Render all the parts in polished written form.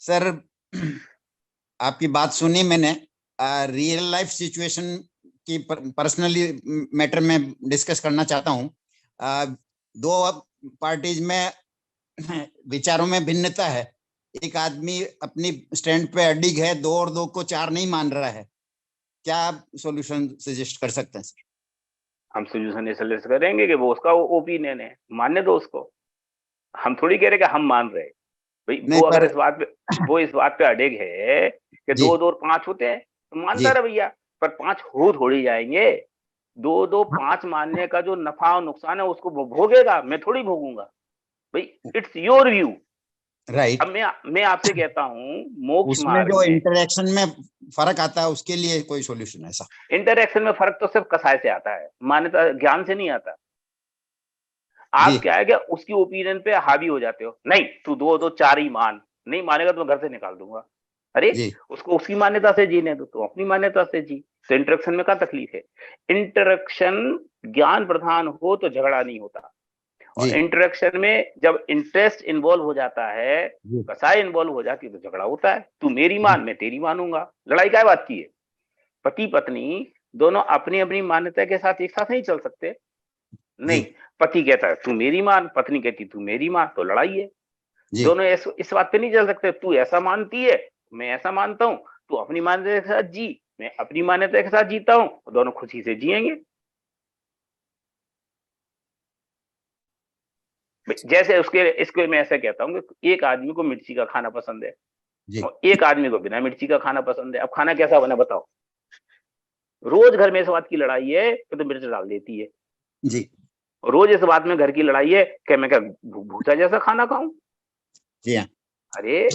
Sir, आपकी बात सुनी मैंने। रियल लाइफ सिचुएशन की पर्सनली मैटर में डिस्कस करना चाहता हूँ। दो पार्टीज में विचारों में भिन्नता है। एक आदमी अपनी स्टैंड पे अडिग है, 2 और 2 को 4 नहीं मान रहा है। क्या आप सॉल्यूशन सजेस्ट कर सकते हैं सर? हम सोल्यूशन सजेस्ट करेंगे कि वो उसका ओपिनियन है, मानने दो उसको। हम थोड़ी कह रहे कि हम मान रहे भाई। नहीं, वो अगर पर इस बात पे अड़ेग है कि जी 2 2 और 5 होते हैं तो मानता जी रहे भैया, पर 5 हो थोड़ी जाएंगे। 2 2 5 मानने का जो नफा और नुकसान है उसको वो भोगेगा, मैं थोड़ी भोगूंगा भाई। It's your view. अब राइट। मैं आपसे कहता हूँ मोक्ष उसमें मार्ग जो में इंटरेक्शन में फर्क आता है, उसके लिए कोई सॉल्यूशन है ऐसा? इंटरेक्शन में फर्क तो सिर्फ कसाय से आता है, मान्यता ज्ञान से नहीं आता। आप जी क्या है कि उसकी ओपिनियन पे हावी हो जाते हो, नहीं तू 2 2 4 ही मान, नहीं मानेगा तो मैं घर से निकाल दूंगा। अरे जी उसको उसकी मान्यता से जीने दो, तो अपनी मान्यता से जी। तो इंटरेक्शन में क्या तकलीफ है? इंटरेक्शन ज्ञान प्रधान हो तो झगड़ा नहीं होता, और जी इंटरेक्शन में जब इंटरेस्ट इन्वॉल्व हो जाता है, जी कसाई इन्वॉल्व हो जाती है, तो झगड़ा होता है। तू मेरी जी मान, मैं तेरी मानूंगा। लड़ाई क्या बात की है? पति पत्नी दोनों अपनी अपनी मान्यता के साथ एक साथ नहीं चल सकते। नहीं, जी पति कहता है तू मेरी मान, पत्नी कहती तू मेरी मान, तो लड़ाई है। जी दोनों इस बात पे नहीं चल सकते, तू ऐसा मानती है मैं ऐसा मानता हूं, तू अपनी मान्यता के साथ जी, मैं अपनी मान्यता के साथ जीता हूं, दोनों खुशी से जिएंगे। जैसे उसके इसको मैं ऐसा कहता हूँ कि एक आदमी को मिर्ची का खाना पसंद है जी और एक आदमी को बिना मिर्ची का खाना पसंद है। अब खाना कैसा बना बताओ? रोज घर में इस बात की लड़ाई है कि तो मिर्च डाल देती है, जी रोज इस बात में घर की लड़ाई है कि मैं क्या भूसा जैसा खाना खाऊं। जी हाँ। अरे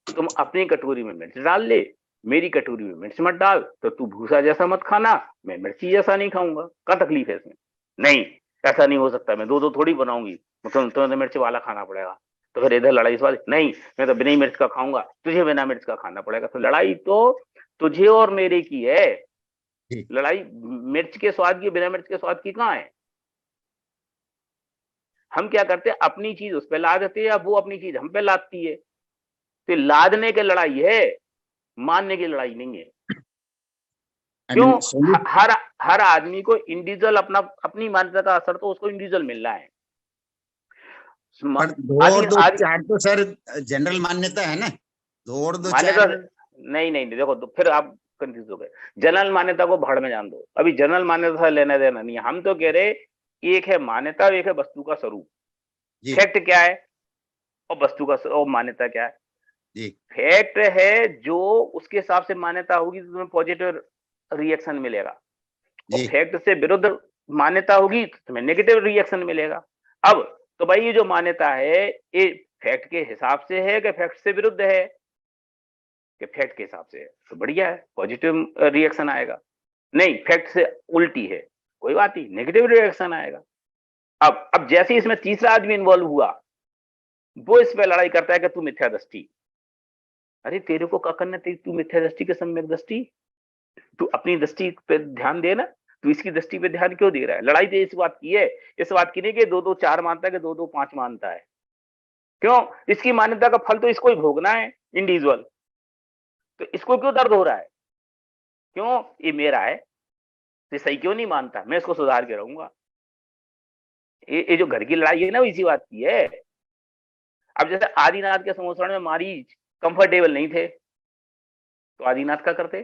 तुम अपनी कटोरी में मिर्च डाल ले, मेरी कटोरी में मिर्च मत डाल, तो तू भूसा जैसा मत खाना, मैं मिर्ची जैसा नहीं खाऊंगा। क्या तकलीफ है इसमें? नहीं, ऐसा नहीं हो सकता, मैं 2 2 थोड़ी बनाऊंगी, तुम्हें तो मिर्च वाला खाना पड़ेगा। तो फिर इधर लड़ाई इस बात, नहीं मैं तो बिना मिर्च का खाऊंगा, तुझे बिना मिर्च का खाना पड़ेगा। तो लड़ाई तो तुझे और मेरे की है। जी लड़ाई मिर्च के स्वाद की, बिना मिर्च के स्वाद की कहाँ है? हम क्या करते हैं, अपनी चीज उस पर ला देते हैं या वो अपनी चीज हम पे लादती है। तो लादने की लड़ाई है, मानने की लड़ाई नहीं है। आई क्यों? Mean solution. हर हर आदमी को इंडिविजुअल अपना अपनी मान्यता का असर तो उसको इंडिविजुअल मिल रहा है। पर 2 आदि और 2 आदि 4 तो सर जनरल मान्यता है ना। 2 और 2 मान्यता 4। नहीं नहीं देखो, तो फिर आप कंफ्यूज हो गए। जनरल मान्यता को भाड़ में जान दो, अभी जनरल मान्यता से लेना देना नहीं है। हम तो कह रहे एक है मान्यता, एक है वस्तु का स्वरूप। जी फैक्ट क्या है और वस्तु का और मान्यता क्या है? जी फैक्ट है जो उसके हिसाब से मान्यता होगी तो तुम्हें पॉजिटिव रिएक्शन मिलेगा, और जी फैक्ट से विरुद्ध मान्यता होगी तो तुम्हें नेगेटिव रिएक्शन मिलेगा। अब तो भाई ये जो मान्यता है ये फैक्ट के हिसाब से है कि फैक्ट से विरुद्ध है? कि फैक्ट के हिसाब से है तो बढ़िया है, पॉजिटिव रिएक्शन आएगा। नहीं, फैक्ट से उल्टी है, कोई बात नहीं, नेगेटिव रिएक्शन आएगा। अब जैसे इसमें तीसरा आदमी इन्वॉल्व हुआ, वो इस पे लड़ाई करता है कि तू मिथ्या दृष्टि। अरे तेरे को क्या करना, तेरी तू मिथ्या दृष्टि के सम्यक दृष्टि, तू अपनी दृष्टि पे ध्यान दे ना। तू इसकी दृष्टि पे ध्यान क्यों दे रहा है? लड़ाई तो इस बात की है, इस बात की नहीं कि 2 2 4 मानता है कि 2 2 5 मानता है। क्यों? इसकी मान्यता का फल तो इसको ही भोगना है, इंडिविजुअल। तो इसको क्यों दर्द हो रहा है? क्यों? ये मेरा है, ये सही क्यों नहीं मानता, मैं इसको सुधार के रहूंगा। ये जो घर की लड़ाई है ना, वो इसी बात की है। अब जैसे आदिनाथ के संवत्सरण में मारीच कंफर्टेबल नहीं थे, तो आदिनाथ क्या करते?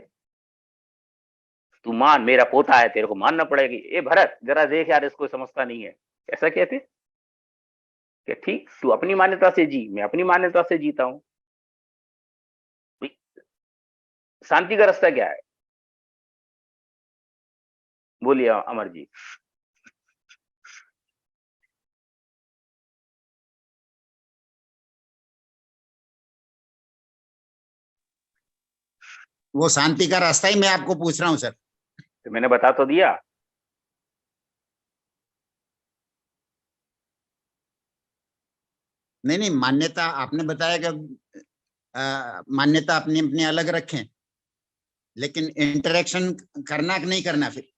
तू मान, मेरा पोता है, तेरे को मानना पड़ेगी। ए भरत जरा देख यार, इसको समझता नहीं है। ऐसा कहते कि ठीक, तू अपनी मान्यता से जी, मैं अपनी मान्यता से जीता हूं। शांति का रास्ता क्या है? बोलिए अमर जी। वो शांति का रास्ता ही मैं आपको पूछ रहा हूँ सर। तो मैंने बता तो दिया। नहीं नहीं, मान्यता आपने बताया कि मान्यता अपनी अपनी अलग रखें, लेकिन इंटरेक्शन करना कि नहीं करना फिर?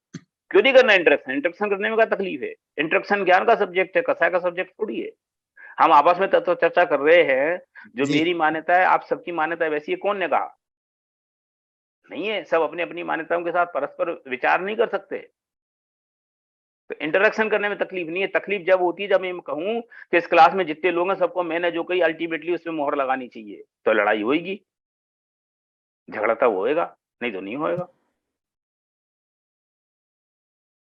क्यों नहीं करना इंटरेक्शन? इंटरेक्शन करने में क्या तकलीफ है? इंटरेक्शन ज्ञान का सब्जेक्ट है, कसाय का सब्जेक्ट थोड़ी है। हम आपस में तो चर्चा कर रहे हैं, जो जी। मेरी मान्यता है आप सबकी मान्यता वैसी है, कौन ने कहा? नहीं है, सब अपनी अपनी मान्यताओं के साथ परस्पर विचार नहीं कर सकते। तो इंटरेक्शन करने में तकलीफ नहीं है, तकलीफ जब होती है जब मैं कहूं कि इस क्लास में जितने लोग हैं सबको मैंने जो कही अल्टीमेटली उसमें मोहर लगानी चाहिए, तो लड़ाई होगी, झगड़ा तब होएगा, नहीं तो नहीं होएगा।